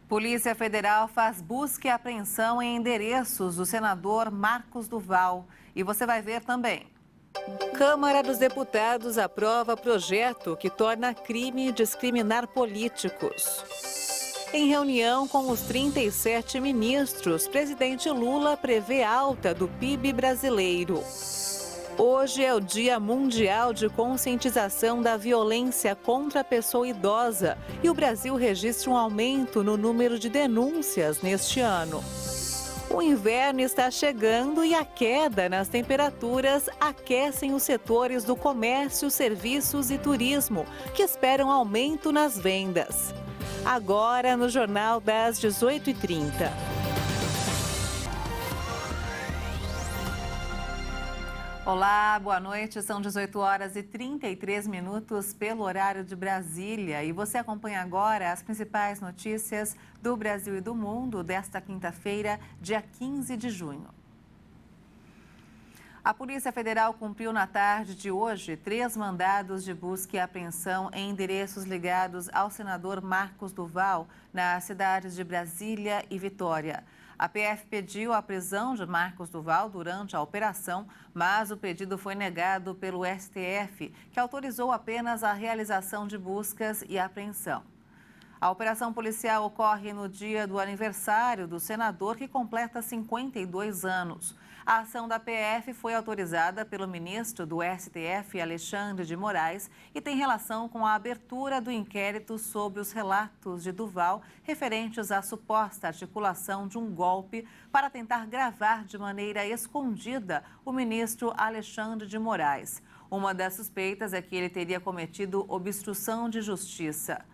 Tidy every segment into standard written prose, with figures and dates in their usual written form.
Polícia Federal faz busca e apreensão em endereços do senador Marcos Duval. E você vai ver também. Câmara dos Deputados aprova projeto que torna crime discriminar políticos. Em reunião com os 37 ministros, presidente Lula prevê alta do PIB brasileiro. Hoje é o Dia Mundial de Conscientização da Violência contra a Pessoa Idosa e o Brasil registra um aumento no número de denúncias neste ano. O inverno está chegando e a queda nas temperaturas aquecem os setores do comércio, serviços e turismo, que esperam aumento nas vendas. Agora no Jornal das 18h30. Olá, boa noite. São 18h33 pelo horário de Brasília. E você acompanha agora as principais notícias do Brasil e do mundo desta quinta-feira, dia 15 de junho. A Polícia Federal cumpriu na tarde de hoje 3 mandados de busca e apreensão em endereços ligados ao senador Marcos Duval, nas cidades de Brasília e Vitória. A PF pediu a prisão de Marcos Duval durante a operação, mas o pedido foi negado pelo STF, que autorizou apenas a realização de buscas e apreensão. A operação policial ocorre no dia do aniversário do senador, que completa 52 anos. A ação da PF foi autorizada pelo ministro do STF, Alexandre de Moraes, e tem relação com a abertura do inquérito sobre os relatos de Duval referentes à suposta articulação de um golpe para tentar gravar de maneira escondida o ministro Alexandre de Moraes. Uma das suspeitas é que ele teria cometido obstrução de justiça.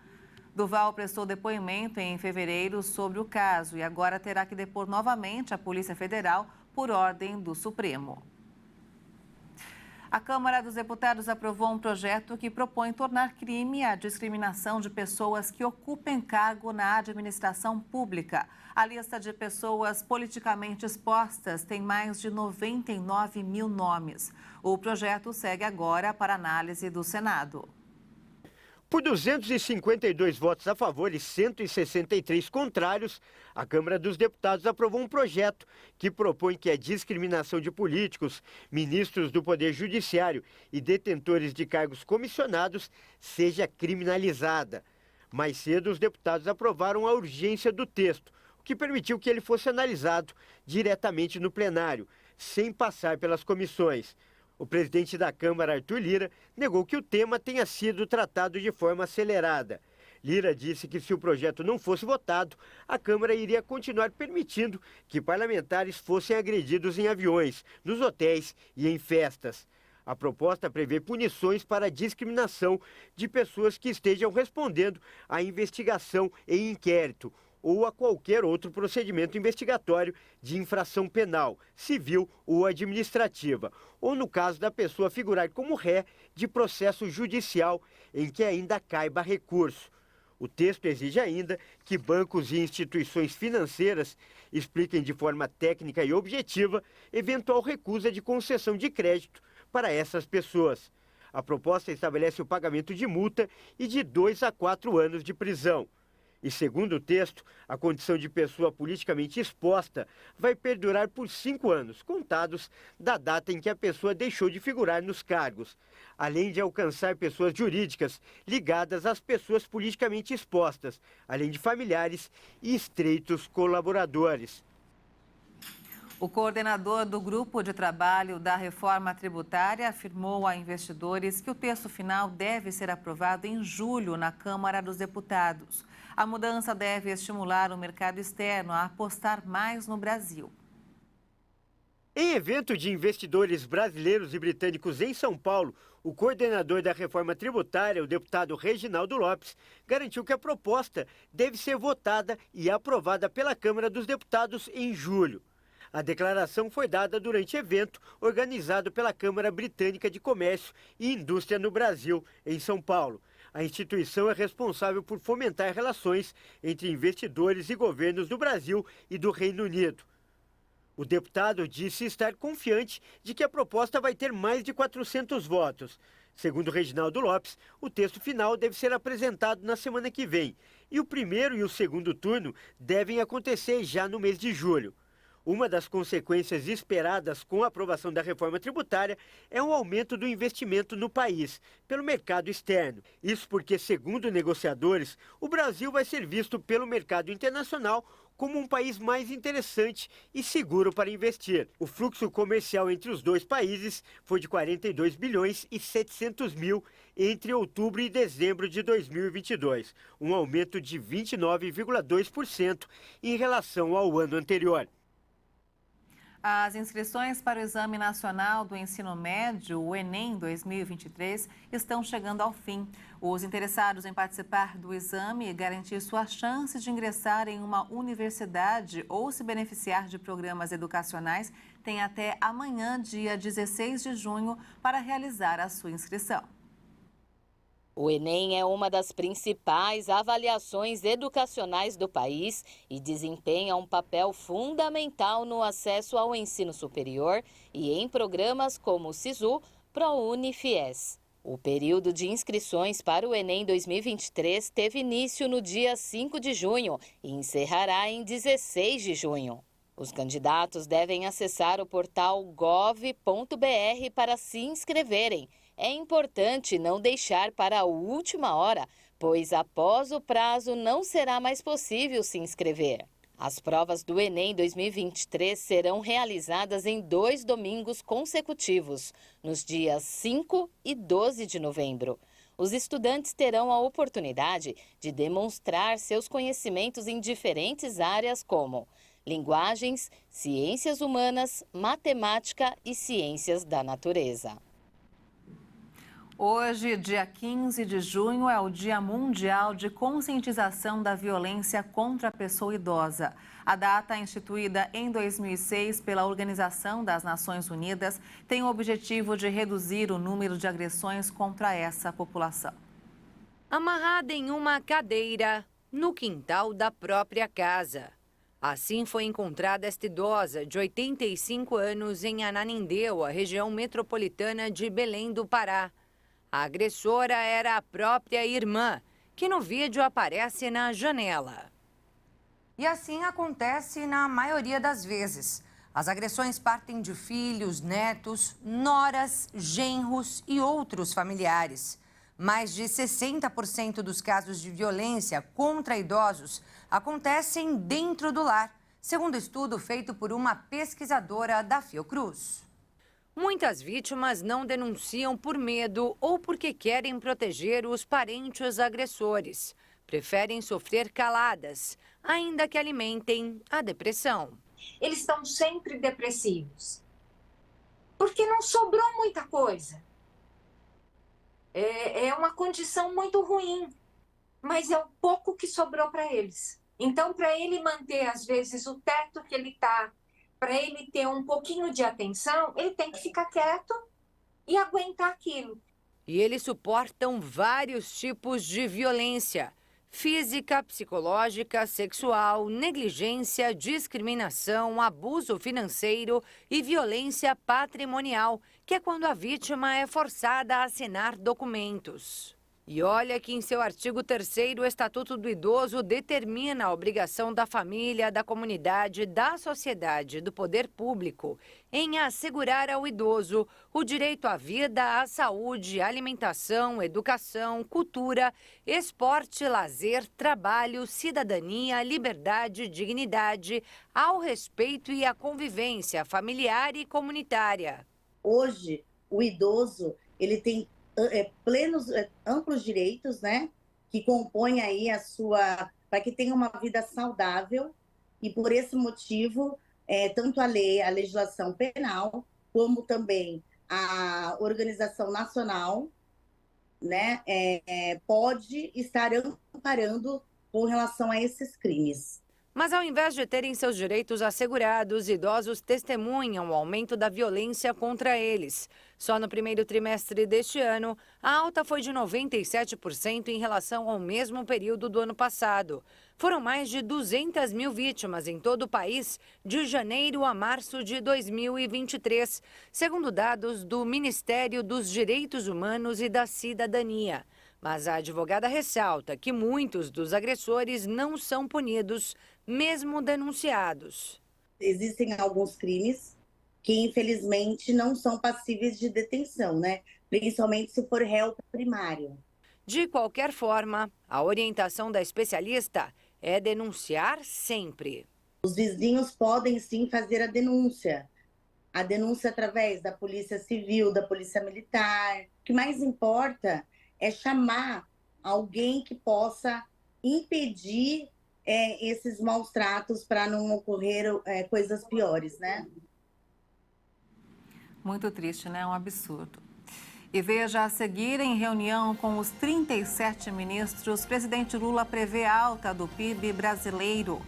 Duval prestou depoimento em fevereiro sobre o caso e agora terá que depor novamente à Polícia Federal por ordem do Supremo. A Câmara dos Deputados aprovou um projeto que propõe tornar crime a discriminação de pessoas que ocupem cargo na administração pública. A lista de pessoas politicamente expostas tem mais de 99 mil nomes. O projeto segue agora para análise do Senado. Por 252 votos a favor e 163 contrários, a Câmara dos Deputados aprovou um projeto que propõe que a discriminação de políticos, ministros do Poder Judiciário e detentores de cargos comissionados seja criminalizada. Mais cedo, os deputados aprovaram a urgência do texto, o que permitiu que ele fosse analisado diretamente no plenário, sem passar pelas comissões. O presidente da Câmara, Arthur Lira, negou que o tema tenha sido tratado de forma acelerada. Lira disse que se o projeto não fosse votado, a Câmara iria continuar permitindo que parlamentares fossem agredidos em aviões, nos hotéis e em festas. A proposta prevê punições para a discriminação de pessoas que estejam respondendo à investigação em inquérito ou a qualquer outro procedimento investigatório de infração penal, civil ou administrativa, ou no caso da pessoa figurar como ré de processo judicial em que ainda caiba recurso. O texto exige ainda que bancos e instituições financeiras expliquem de forma técnica e objetiva eventual recusa de concessão de crédito para essas pessoas. A proposta estabelece o pagamento de multa e de 2 a 4 anos de prisão. E segundo o texto, a condição de pessoa politicamente exposta vai perdurar por 5 anos, contados da data em que a pessoa deixou de figurar nos cargos, além de alcançar pessoas jurídicas ligadas às pessoas politicamente expostas, além de familiares e estreitos colaboradores. O coordenador do Grupo de Trabalho da Reforma Tributária afirmou a investidores que o texto final deve ser aprovado em julho na Câmara dos Deputados. A mudança deve estimular o mercado externo a apostar mais no Brasil. Em evento de investidores brasileiros e britânicos em São Paulo, o coordenador da reforma tributária, o deputado Reginaldo Lopes, garantiu que a proposta deve ser votada e aprovada pela Câmara dos Deputados em julho. A declaração foi dada durante evento organizado pela Câmara Britânica de Comércio e Indústria no Brasil, em São Paulo. A instituição é responsável por fomentar relações entre investidores e governos do Brasil e do Reino Unido. O deputado disse estar confiante de que a proposta vai ter mais de 400 votos. Segundo Reginaldo Lopes, o texto final deve ser apresentado na semana que vem e o primeiro e o segundo turno devem acontecer já no mês de julho. Uma das consequências esperadas com a aprovação da reforma tributária é um aumento do investimento no país, pelo mercado externo. Isso porque, segundo negociadores, o Brasil vai ser visto pelo mercado internacional como um país mais interessante e seguro para investir. O fluxo comercial entre os dois países foi de 42 bilhões e 700 mil entre outubro e dezembro de 2022, um aumento de 29,2% em relação ao ano anterior. As inscrições para o Exame Nacional do Ensino Médio, o Enem 2023, estão chegando ao fim. Os interessados em participar do exame e garantir sua chance de ingressar em uma universidade ou se beneficiar de programas educacionais têm até amanhã, dia 16 de junho, para realizar a sua inscrição. O Enem é uma das principais avaliações educacionais do país e desempenha um papel fundamental no acesso ao ensino superior e em programas como o SISU, ProUni e FIES. O período de inscrições para o Enem 2023 teve início no dia 5 de junho e encerrará em 16 de junho. Os candidatos devem acessar o portal gov.br para se inscreverem. É importante não deixar para a última hora, pois após o prazo não será mais possível se inscrever. As provas do Enem 2023 serão realizadas em 2 domingos consecutivos, nos dias 5 e 12 de novembro. Os estudantes terão a oportunidade de demonstrar seus conhecimentos em diferentes áreas como linguagens, ciências humanas, matemática e ciências da natureza. Hoje, dia 15 de junho, é o Dia Mundial de Conscientização da Violência contra a Pessoa Idosa. A data, instituída em 2006 pela Organização das Nações Unidas, tem o objetivo de reduzir o número de agressões contra essa população. Amarrada em uma cadeira, no quintal da própria casa. Assim foi encontrada esta idosa de 85 anos em Ananindeua, região metropolitana de Belém do Pará. A agressora era a própria irmã, que no vídeo aparece na janela. E assim acontece na maioria das vezes. As agressões partem de filhos, netos, noras, genros e outros familiares. Mais de 60% dos casos de violência contra idosos acontecem dentro do lar, segundo estudo feito por uma pesquisadora da Fiocruz. Muitas vítimas não denunciam por medo ou porque querem proteger os parentes agressores. Preferem sofrer caladas, ainda que alimentem a depressão. Eles estão sempre depressivos, porque não sobrou muita coisa. É uma condição muito ruim, mas é o pouco que sobrou para eles. Então, para ele manter, às vezes, o teto que ele está, para ele ter um pouquinho de atenção, ele tem que ficar quieto e aguentar aquilo. E eles suportam vários tipos de violência: física, psicológica, sexual, negligência, discriminação, abuso financeiro e violência patrimonial, que é quando a vítima é forçada a assinar documentos. E olha que em seu artigo 3º, o Estatuto do Idoso determina a obrigação da família, da comunidade, da sociedade, do poder público em assegurar ao idoso o direito à vida, à saúde, alimentação, educação, cultura, esporte, lazer, trabalho, cidadania, liberdade, dignidade, ao respeito e à convivência familiar e comunitária. Hoje, o idoso, ele tem amplos direitos, né, que compõem aí para que tenha uma vida saudável, e por esse motivo, tanto a legislação penal, como também a organização nacional, né, pode estar amparando com relação a esses crimes. Mas ao invés de terem seus direitos assegurados, idosos testemunham o aumento da violência contra eles. Só no primeiro trimestre deste ano, a alta foi de 97% em relação ao mesmo período do ano passado. Foram mais de 200 mil vítimas em todo o país de janeiro a março de 2023, segundo dados do Ministério dos Direitos Humanos e da Cidadania. Mas a advogada ressalta que muitos dos agressores não são punidos, mesmo denunciados. Existem alguns crimes que, infelizmente, não são passíveis de detenção, né? Principalmente se for réu primário. De qualquer forma, a orientação da especialista é denunciar sempre. Os vizinhos podem, sim, fazer a denúncia. A denúncia através da Polícia Civil, da Polícia Militar. O que mais importa é chamar alguém que possa impedir esses maus tratos para não ocorrer coisas piores, né? Muito triste, né? Um absurdo. E veja a seguir, em reunião com os 37 ministros, presidente Lula prevê alta do PIB brasileiro.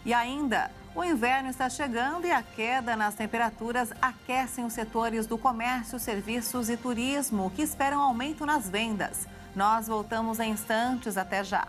E ainda, o inverno está chegando e a queda nas temperaturas aquecem os setores do comércio, serviços e turismo, que esperam aumento nas vendas. Nós voltamos em instantes, até já.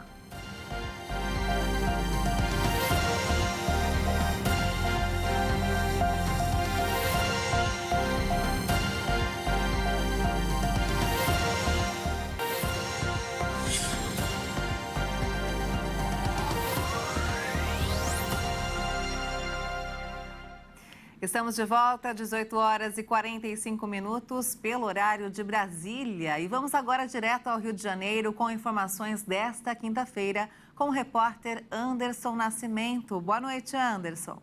Estamos de volta, 18 horas e 45 minutos, pelo horário de Brasília. E vamos agora direto ao Rio de Janeiro com informações desta quinta-feira com o repórter Anderson Nascimento. Boa noite, Anderson.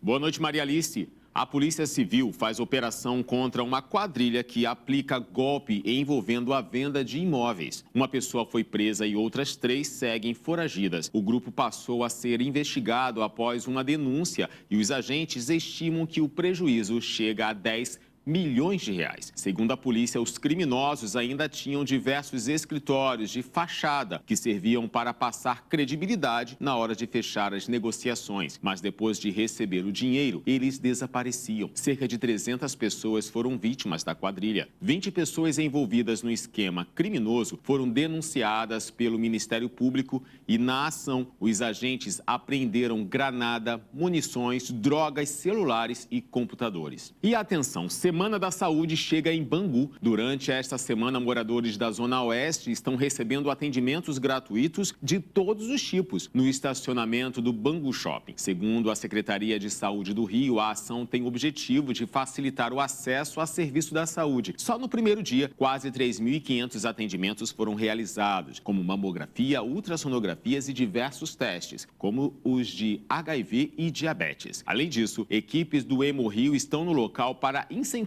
Boa noite, Maria Alice. A Polícia Civil faz operação contra uma quadrilha que aplica golpe envolvendo a venda de imóveis. Uma pessoa foi presa e outras 3 seguem foragidas. O grupo passou a ser investigado após uma denúncia e os agentes estimam que o prejuízo chega a 10 milhões de reais. Segundo a polícia, os criminosos ainda tinham diversos escritórios de fachada que serviam para passar credibilidade na hora de fechar as negociações. Mas depois de receber o dinheiro, eles desapareciam. Cerca de 300 pessoas foram vítimas da quadrilha. 20 pessoas envolvidas no esquema criminoso foram denunciadas pelo Ministério Público e, na ação, os agentes apreenderam granada, munições, drogas, celulares e computadores. E atenção, Semana da Saúde chega em Bangu. Durante esta semana, moradores da Zona Oeste estão recebendo atendimentos gratuitos de todos os tipos no estacionamento do Bangu Shopping. Segundo a Secretaria de Saúde do Rio, a ação tem o objetivo de facilitar o acesso a serviço da saúde. Só no primeiro dia, quase 3.500 atendimentos foram realizados, como mamografia, ultrassonografias e diversos testes, como os de HIV e diabetes. Além disso, equipes do Hemorrio estão no local para incentivar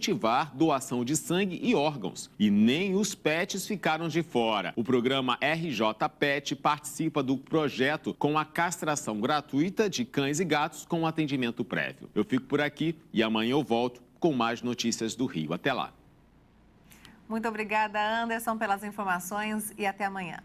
doação de sangue e órgãos. E nem os pets ficaram de fora. O programa RJ Pet participa do projeto com a castração gratuita de cães e gatos com atendimento prévio. Eu fico por aqui e amanhã eu volto com mais notícias do Rio. Até lá. Muito obrigada, Anderson, pelas informações e até amanhã.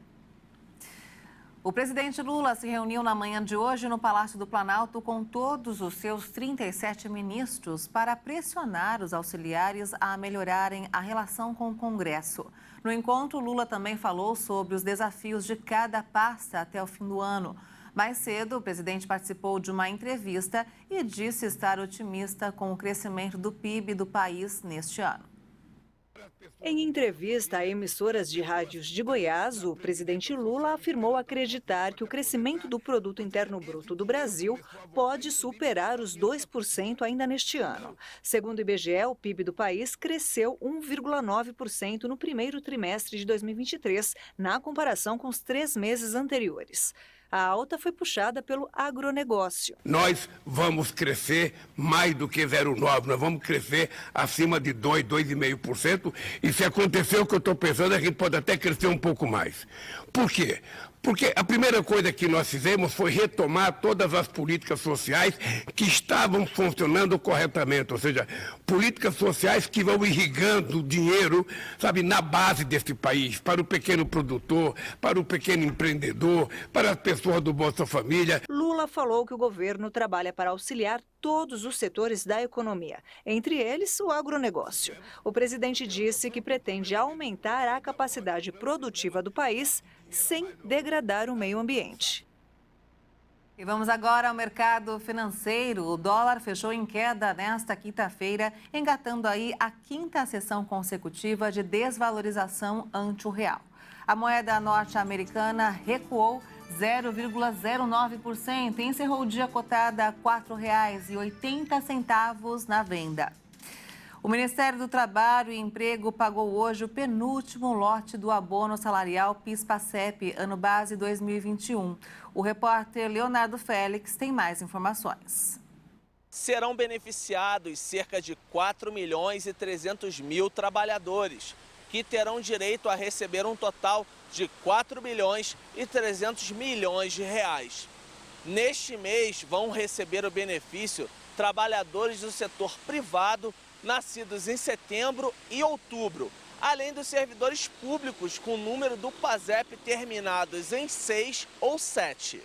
O presidente Lula se reuniu na manhã de hoje no Palácio do Planalto com todos os seus 37 ministros para pressionar os auxiliares a melhorarem a relação com o Congresso. No encontro, Lula também falou sobre os desafios de cada pasta até o fim do ano. Mais cedo, o presidente participou de uma entrevista e disse estar otimista com o crescimento do PIB do país neste ano. Em entrevista a emissoras de rádios de Goiás, o presidente Lula afirmou acreditar que o crescimento do Produto Interno Bruto do Brasil pode superar os 2% ainda neste ano. Segundo o IBGE, o PIB do país cresceu 1,9% no primeiro trimestre de 2023, na comparação com os 3 meses anteriores. A alta foi puxada pelo agronegócio. Nós vamos crescer mais do que 0,9%, nós vamos crescer acima de 2%, 2,5%, e se acontecer o que eu estou pensando, a gente pode até crescer um pouco mais. Por quê? Porque a primeira coisa que nós fizemos foi retomar todas as políticas sociais que estavam funcionando corretamente, ou seja, políticas sociais que vão irrigando dinheiro, sabe, na base desse país, para o pequeno produtor, para o pequeno empreendedor, para as pessoas do Bolsa Família. Lula falou que o governo trabalha para auxiliar todos os setores da economia, entre eles o agronegócio. O presidente disse que pretende aumentar a capacidade produtiva do país sem degradar o meio ambiente. E vamos agora ao mercado financeiro. O dólar fechou em queda nesta quinta-feira, engatando aí a quinta sessão consecutiva de desvalorização ante o real. A moeda norte-americana recuou 0,09% e encerrou o dia cotada a R$ 4,80 na venda. O Ministério do Trabalho e Emprego pagou hoje o penúltimo lote do abono salarial PIS/PASEP, ano base 2021. O repórter Leonardo Félix tem mais informações. Serão beneficiados cerca de 4.300.000 trabalhadores, que terão direito a receber um total de R$ 4.300.000.000. Neste mês vão receber o benefício trabalhadores do setor privado nascidos em setembro e outubro, além dos servidores públicos com o número do PASEP terminados em 6 ou 7.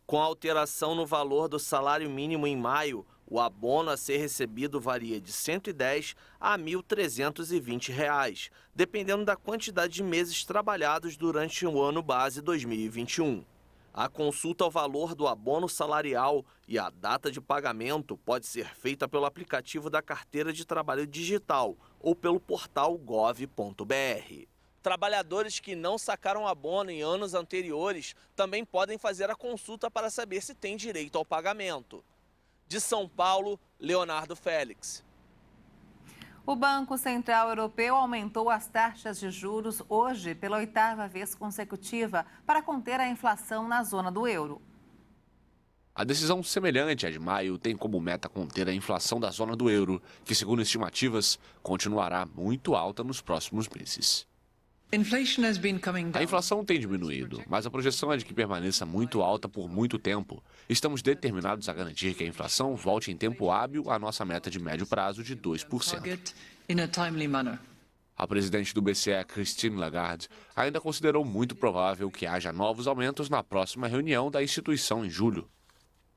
Com a alteração no valor do salário mínimo em maio, o abono a ser recebido varia de R$ 110 a R$ 1.320, dependendo da quantidade de meses trabalhados durante o ano base 2021. A consulta ao valor do abono salarial e a data de pagamento pode ser feita pelo aplicativo da Carteira de Trabalho Digital ou pelo portal gov.br. Trabalhadores que não sacaram abono em anos anteriores também podem fazer a consulta para saber se têm direito ao pagamento. De São Paulo, Leonardo Félix. O Banco Central Europeu aumentou as taxas de juros hoje pela 8ª vez consecutiva para conter a inflação na zona do euro. A decisão semelhante à de maio tem como meta conter a inflação da zona do euro, que, segundo estimativas, continuará muito alta nos próximos meses. A inflação tem diminuído, mas a projeção é de que permaneça muito alta por muito tempo. Estamos determinados a garantir que a inflação volte em tempo hábil à nossa meta de médio prazo de 2%. A presidente do BCE, Christine Lagarde, ainda considerou muito provável que haja novos aumentos na próxima reunião da instituição em julho.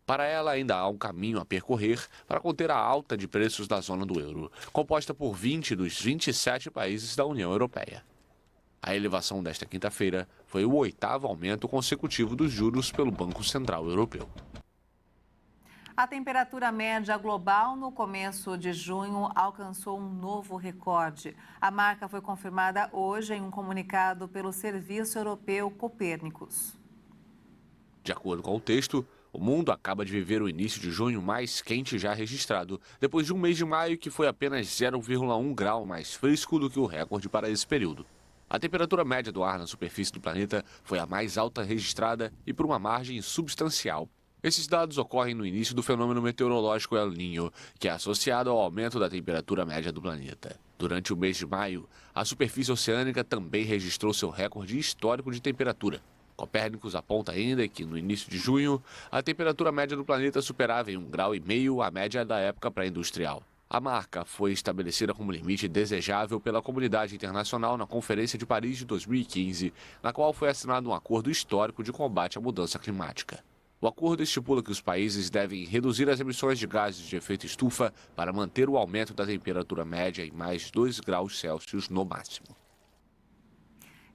Para ela, ainda há um caminho a percorrer para conter a alta de preços da zona do euro, composta por 20 dos 27 países da União Europeia. A elevação desta quinta-feira foi o 8º aumento consecutivo dos juros pelo Banco Central Europeu. A temperatura média global no começo de junho alcançou um novo recorde. A marca foi confirmada hoje em um comunicado pelo Serviço Europeu Copérnicos. De acordo com o texto, o mundo acaba de viver o início de junho mais quente já registrado, depois de um mês de maio que foi apenas 0,1 grau mais fresco do que o recorde para esse período. A temperatura média do ar na superfície do planeta foi a mais alta registrada e por uma margem substancial. Esses dados ocorrem no início do fenômeno meteorológico El Niño, que é associado ao aumento da temperatura média do planeta. Durante o mês de maio, a superfície oceânica também registrou seu recorde histórico de temperatura. Copérnicos aponta ainda que, no início de junho, a temperatura média do planeta superava em 1,5 graus a média da época pré-industrial. A marca foi estabelecida como limite desejável pela comunidade internacional na Conferência de Paris de 2015, na qual foi assinado um acordo histórico de combate à mudança climática. O acordo estipula que os países devem reduzir as emissões de gases de efeito estufa para manter o aumento da temperatura média em mais 2 graus Celsius no máximo.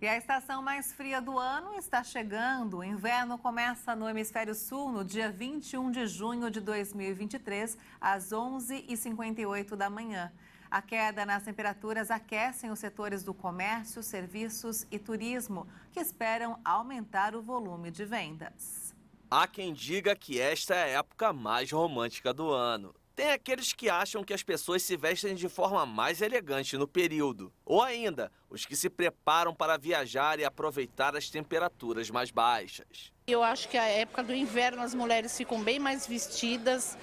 E a estação mais fria do ano está chegando. O inverno começa no Hemisfério Sul no dia 21 de junho de 2023, às 11h58 da manhã. A queda nas temperaturas aquecem os setores do comércio, serviços e turismo, que esperam aumentar o volume de vendas. Há quem diga que esta é a época mais romântica do ano. Tem aqueles que acham que as pessoas se vestem de forma mais elegante no período. Ou ainda, os que se preparam para viajar e aproveitar as temperaturas mais baixas. Eu acho que a época do inverno as mulheres ficam bem mais vestidas,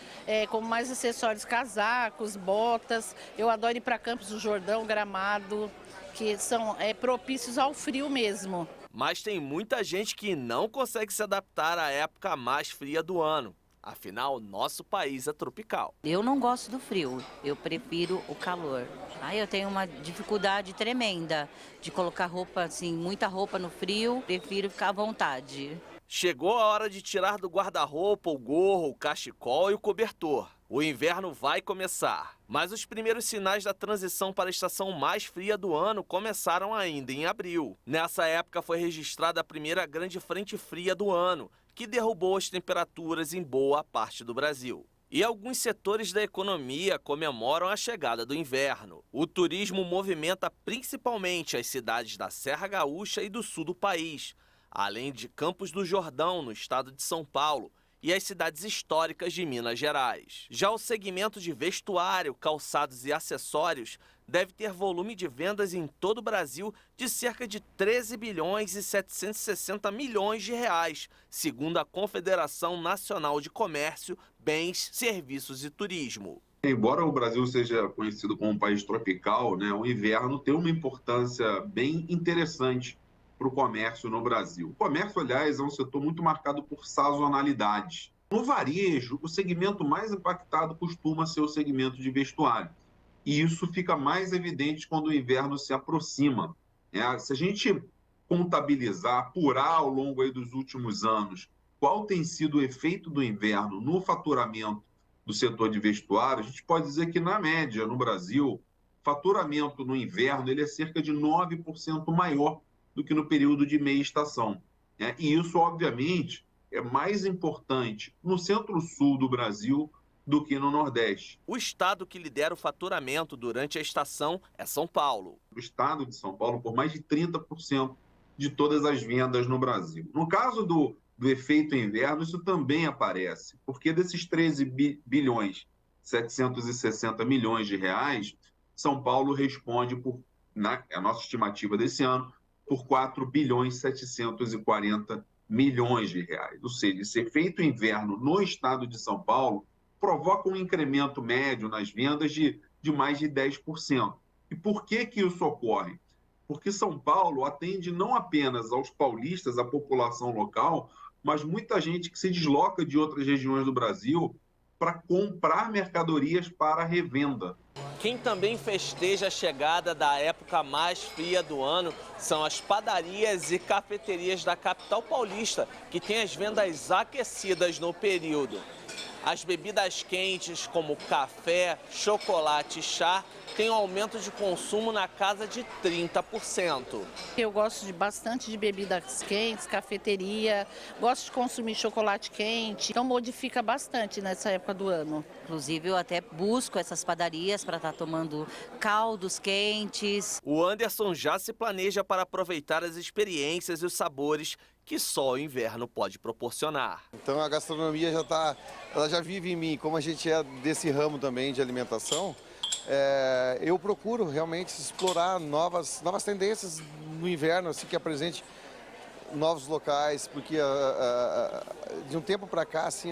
com mais acessórios, casacos, botas. Eu adoro ir para Campos do Jordão, Gramado, que são propícios ao frio mesmo. Mas tem muita gente que não consegue se adaptar à época mais fria do ano. Afinal, nosso país é tropical. Eu não gosto do frio, eu prefiro o calor. Eu tenho uma dificuldade tremenda de colocar roupa, assim, muita roupa no frio, prefiro ficar à vontade. Chegou a hora de tirar do guarda-roupa o gorro, o cachecol e o cobertor. O inverno vai começar, mas os primeiros sinais da transição para a estação mais fria do ano começaram ainda em abril. Nessa época foi registrada a primeira grande frente fria do ano, que derrubou as temperaturas em boa parte do Brasil. E alguns setores da economia comemoram a chegada do inverno. O turismo movimenta principalmente as cidades da Serra Gaúcha e do sul do país, além de Campos do Jordão, no estado de São Paulo, e as cidades históricas de Minas Gerais. Já o segmento de vestuário, calçados e acessórios deve ter volume de vendas em todo o Brasil de cerca de 13 bilhões e 760 milhões de reais, segundo a Confederação Nacional de Comércio, Bens, Serviços e Turismo. Embora o Brasil seja conhecido como um país tropical, o inverno tem uma importância bem interessante para o comércio no Brasil. O comércio, aliás, é um setor muito marcado por sazonalidade. No varejo, o segmento mais impactado costuma ser o segmento de vestuário. E isso fica mais evidente quando o inverno se aproxima. Se a gente contabilizar, apurar ao longo aí dos últimos anos qual tem sido o efeito do inverno no faturamento do setor de vestuário, a gente pode dizer que, na média, no Brasil, o faturamento no inverno ele é cerca de 9% maior do que no período de meia estação. E isso, obviamente, é mais importante no centro-sul do Brasil do que no Nordeste. O estado que lidera o faturamento durante a estação é São Paulo. O estado de São Paulo, por mais de 30% de todas as vendas no Brasil. No caso do efeito inverno, isso também aparece, porque desses 13 bilhões 760 milhões de reais, São Paulo responde a nossa estimativa desse ano, por 4 bilhões 740 milhões de reais. Ou seja, esse efeito inverno no estado de São Paulo provoca um incremento médio nas vendas de mais de 10%. E por que isso ocorre? Porque São Paulo atende não apenas aos paulistas, a população local, mas muita gente que se desloca de outras regiões do Brasil para comprar mercadorias para revenda. Quem também festeja a chegada da época mais fria do ano são as padarias e cafeterias da capital paulista, que têm as vendas aquecidas no período. As bebidas quentes, como café, chocolate e chá, têm um aumento de consumo na casa de 30%. Eu gosto bastante de bebidas quentes, cafeteria, gosto de consumir chocolate quente, então modifica bastante nessa época do ano. Inclusive, eu até busco essas padarias para estar tomando caldos quentes. O Anderson já se planeja para aproveitar as experiências e os sabores que só o inverno pode proporcionar. Então a gastronomia ela já vive em mim, como a gente é desse ramo também de alimentação, eu procuro realmente explorar novas tendências no inverno, assim, que apresente novos locais, porque de um tempo para cá, assim,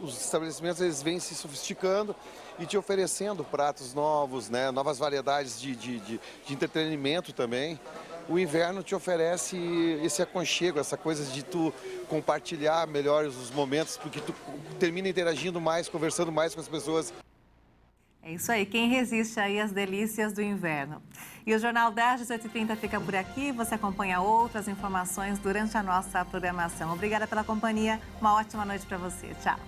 os estabelecimentos eles vêm se sofisticando e te oferecendo pratos novos, novas variedades de entretenimento também. O inverno te oferece esse aconchego, essa coisa de tu compartilhar melhor os momentos, porque tu termina interagindo mais, conversando mais com as pessoas. É isso aí, quem resiste aí às delícias do inverno. E o Jornal 10, 18h30 fica por aqui. Você acompanha outras informações durante a nossa programação. Obrigada pela companhia, uma ótima noite para você. Tchau.